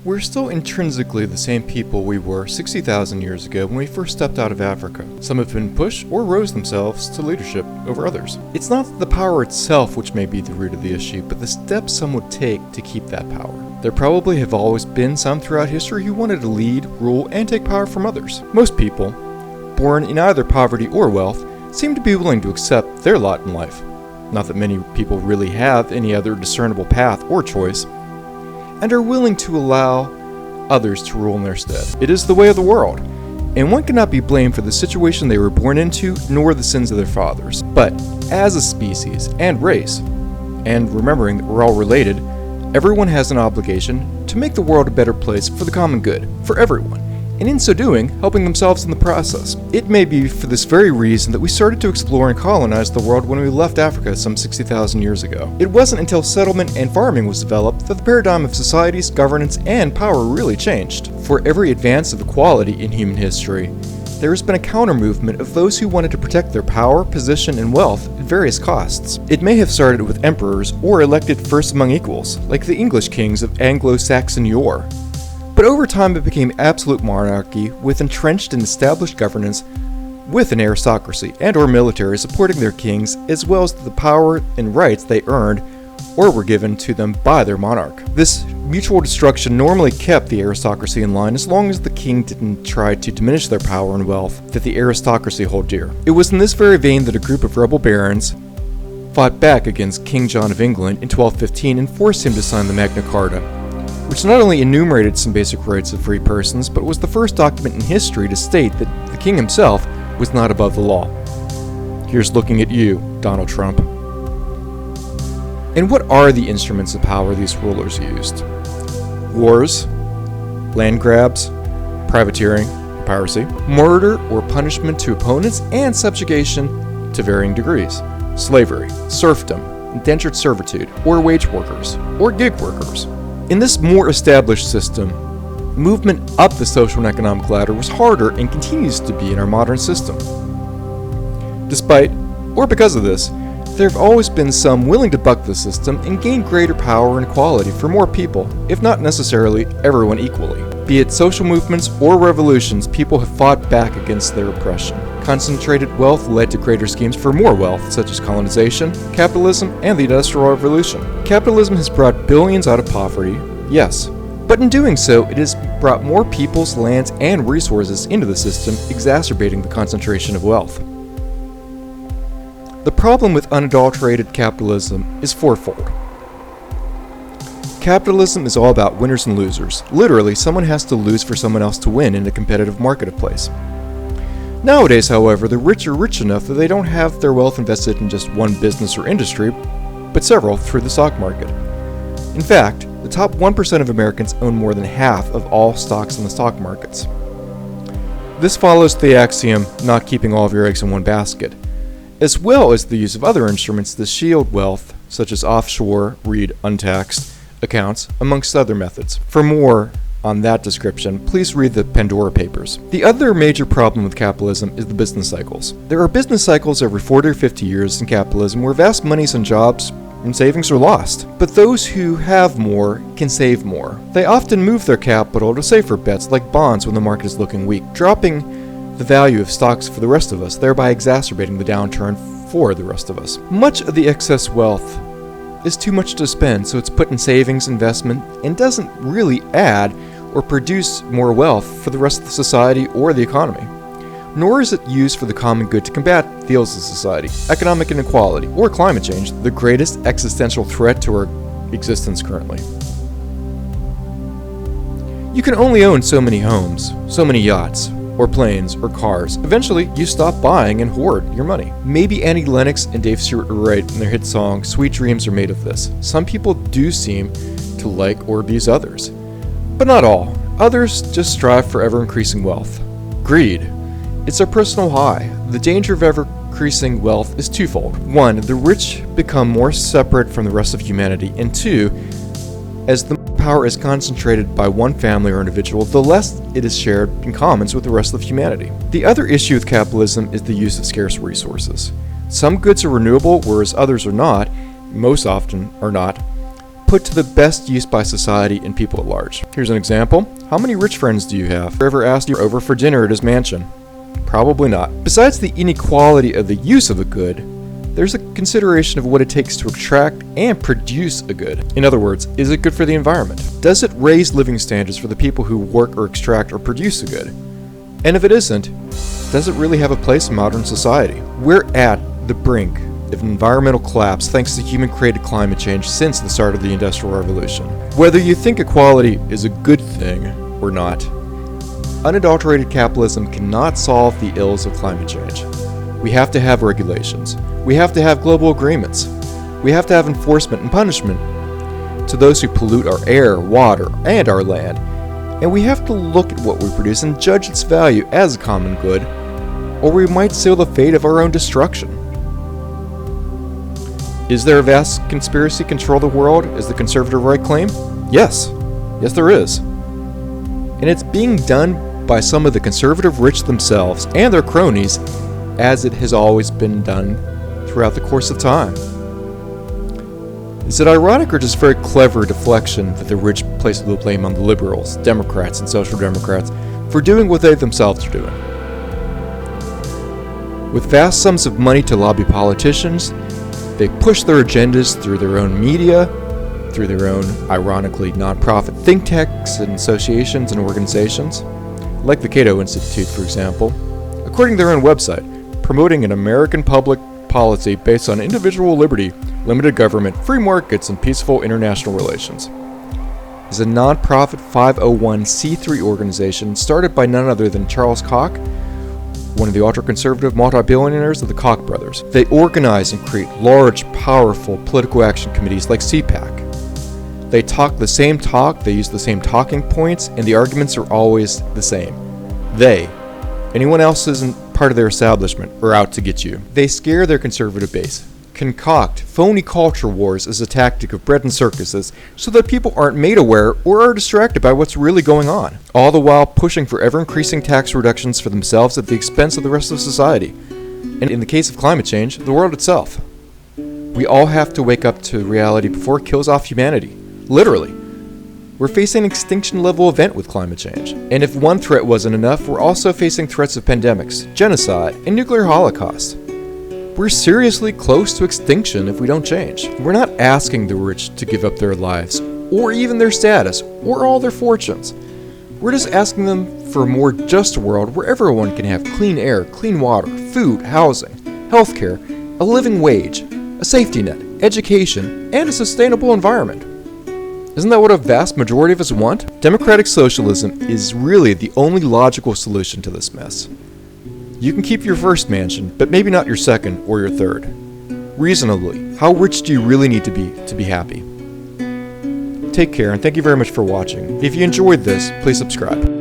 We're still intrinsically the same people we were 60,000 years ago when we first stepped out of Africa. Some have been pushed or rose themselves to leadership over others. It's not the power itself which may be the root of the issue, but the steps some would take to keep that power. There probably have always been some throughout history who wanted to lead, rule, and take power from others. Most people, born in either poverty or wealth, seem to be willing to accept their lot in life. Not that many people really have any other discernible path or choice, and are willing to allow others to rule in their stead. It is the way of the world, and one cannot be blamed for the situation they were born into, nor the sins of their fathers. But as a species and race, and remembering that we're all related, everyone has an obligation to make the world a better place for the common good, for everyone, and in so doing, helping themselves in the process. It may be for this very reason that we started to explore and colonize the world when we left Africa some 60,000 years ago. It wasn't until settlement and farming was developed that the paradigm of societies, governance, and power really changed. For every advance of equality in human history, there has been a counter-movement of those who wanted to protect their power, position, and wealth at various costs. It may have started with emperors or elected first among equals, like the English kings of Anglo-Saxon yore. But over time it became absolute monarchy with entrenched and established governance with an aristocracy and or military supporting their kings, as well as the power and rights they earned or were given to them by their monarch. This mutual destruction normally kept the aristocracy in line as long as the king didn't try to diminish their power and wealth that the aristocracy hold dear. It was in this very vein that a group of rebel barons fought back against King John of England in 1215 and forced him to sign the Magna Carta, which not only enumerated some basic rights of free persons, but was the first document in history to state that the king himself was not above the law. Here's looking at you, Donald Trump. And what are the instruments of power these rulers used? Wars, land grabs, privateering, piracy, murder or punishment to opponents, and subjugation to varying degrees, slavery, serfdom, indentured servitude, or wage workers, or gig workers. In this more established system, movement up the social and economic ladder was harder and continues to be in our modern system. Despite, or because of this, there have always been some willing to buck the system and gain greater power and equality for more people, if not necessarily everyone equally. Be it social movements or revolutions, people have fought back against their oppression. Concentrated wealth led to greater schemes for more wealth, such as colonization, capitalism, and the Industrial Revolution. Capitalism has brought billions out of poverty, yes, but in doing so, it has brought more peoples, lands, and resources into the system, exacerbating the concentration of wealth. The problem with unadulterated capitalism is fourfold. Capitalism is all about winners and losers. Literally, someone has to lose for someone else to win in a competitive marketplace. Nowadays, however, the rich are rich enough that they don't have their wealth invested in just one business or industry, but several through the stock market. In fact, the top 1% of Americans own more than half of all stocks in the stock markets. This follows the axiom, not keeping all of your eggs in one basket, as well as the use of other instruments to shield wealth, such as offshore, read untaxed, accounts, amongst other methods. For more on that description, please read the Pandora Papers. The other major problem with capitalism is the business cycles. There are business cycles every 40 or 50 years in capitalism where vast monies and jobs and savings are lost. But those who have more can save more. They often move their capital to safer bets like bonds when the market is looking weak, dropping the value of stocks for the rest of us, thereby exacerbating the downturn for the rest of us. Much of the excess wealth is too much to spend, so it's put in savings, investment, and doesn't really add or produce more wealth for the rest of the society or the economy. Nor is it used for the common good to combat the ills of society, economic inequality, or climate change, the greatest existential threat to our existence currently. You can only own so many homes, so many yachts, or planes, or cars. Eventually, you stop buying and hoard your money. Maybe Annie Lennox and Dave Stewart were right in their hit song, "Sweet Dreams Are Made of This." Some people do seem to like or abuse others, but not all. Others just strive for ever-increasing wealth. Greed. It's a personal high. The danger of ever-increasing wealth is twofold. One, the rich become more separate from the rest of humanity, and two, as the power is concentrated by one family or individual, the less it is shared in commons with the rest of humanity. The other issue with capitalism is the use of scarce resources. Some goods are renewable, whereas others are not, most often are not, put to the best use by society and people at large. Here's an example. How many rich friends do you have? Ever asked you over for dinner at his mansion? Probably not. Besides the inequality of the use of a good, there's a consideration of what it takes to extract and produce a good. In other words, is it good for the environment? Does it raise living standards for the people who work or extract or produce a good? And if it isn't, does it really have a place in modern society? We're at the brink of environmental collapse thanks to human-created climate change since the start of the Industrial Revolution. Whether you think equality is a good thing or not, unadulterated capitalism cannot solve the ills of climate change. We have to have regulations. We have to have global agreements. We have to have enforcement and punishment to those who pollute our air, water, and our land. And we have to look at what we produce and judge its value as a common good, or we might seal the fate of our own destruction. Is there a vast conspiracy to control the world, as the conservative right claim? Yes. Yes, there is. And it's being done by some of the conservative rich themselves and their cronies, as it has always been done throughout the course of time. Is it ironic or just very clever deflection that the rich place the blame on the liberals, Democrats, and social democrats for doing what they themselves are doing? With vast sums of money to lobby politicians, they push their agendas through their own media, through their own, ironically, nonprofit think tanks and associations and organizations, like the Cato Institute, for example, according to their own website, promoting an American public policy based on individual liberty, limited government, free markets, and peaceful international relations. Is a nonprofit 501c3 organization started by none other than Charles Koch, one of the ultra-conservative multi-billionaires of the Koch brothers. They organize and create large, powerful political action committees like CPAC. They talk the same talk, they use the same talking points, and the arguments are always the same. Anyone else isn't part of their establishment are out to get you. They scare their conservative base, concoct phony culture wars as a tactic of bread and circuses so that people aren't made aware or are distracted by what's really going on, all the while pushing for ever-increasing tax reductions for themselves at the expense of the rest of society, and in the case of climate change, the world itself. We all have to wake up to reality before it kills off humanity. Literally. We're facing an extinction-level event with climate change. And if one threat wasn't enough, we're also facing threats of pandemics, genocide, and nuclear holocaust. We're seriously close to extinction if we don't change. We're not asking the rich to give up their lives, or even their status, or all their fortunes. We're just asking them for a more just world where everyone can have clean air, clean water, food, housing, healthcare, a living wage, a safety net, education, and a sustainable environment. Isn't that what a vast majority of us want? Democratic socialism is really the only logical solution to this mess. You can keep your first mansion, but maybe not your second or your third. Reasonably, how rich do you really need to be happy? Take care, and thank you very much for watching. If you enjoyed this, please subscribe.